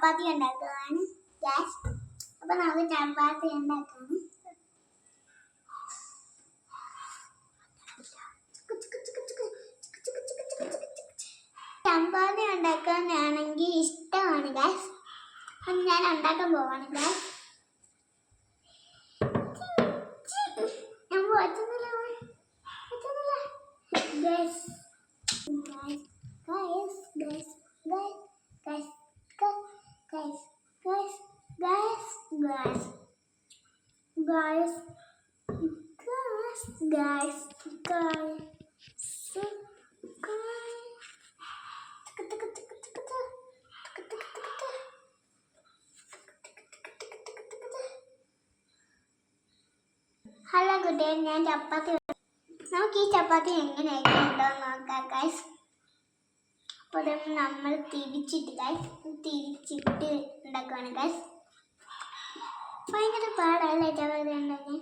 ചപ്പാത്തി ഉണ്ടാക്കുകയാണ് ഗ്യാസ്. അപ്പൊ നമുക്ക് ചപ്പാത്തി ഉണ്ടാക്കാണ്. ചപ്പാത്തി ഉണ്ടാക്കാനാണെങ്കിൽ ഇഷ്ടമാണ് ഗ്യാസ്. ഞാൻ ഉണ്ടാക്കാൻ പോവാണ് ഗ്യാസ്. ഞാൻ പറ്റുന്നില്ല ഗ്യാസ്. ഹലോ കുട്ടികൾ, ഞാൻ ചപ്പാത്തി. നമുക്ക് ഈ ചപ്പാത്തി എങ്ങനെയൊക്കെ ഉണ്ടോന്ന് നോക്കാം ഗൈസ്. അപ്പോൾ നമ്മൾ തിരിച്ചിട്ട് ഉണ്ടാക്കുവാണ് ഗൈസ്. ഭയങ്കര പാടല്ലേ ചപ്പാത്തി ഉണ്ടാക്കാൻ.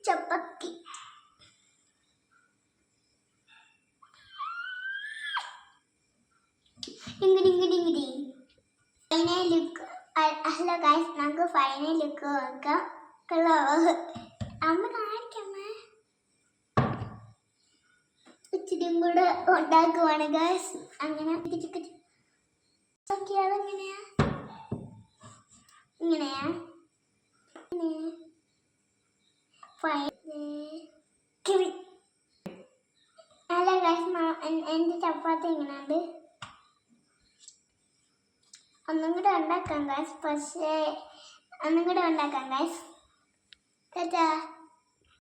ചപ്പാത്തി ഫൈനൽ ലുക്ക്. ഹലോ ഗൈസ്, നമുക്ക് ഫൈനൽ ലുക്ക് നോക്കാം. അമ്മ കാണിക്കമ്മേ. ഇച്ചിരിയും കൂടെ ഉണ്ടാക്കുവാണ് ഗൈസ്. അങ്ങനെ അതെങ്ങനെയാ ഇങ്ങനെയാ ഹലോ ഗൈസ്, എൻ്റെ ചപ്പാത്തി എങ്ങനെയുണ്ട്? ഒന്നും കൂടെ ഉണ്ടാക്കാം ഗൈസ്. പക്ഷേ ഒന്നും കൂടെ ഉണ്ടാക്കാം ഗൈസ്.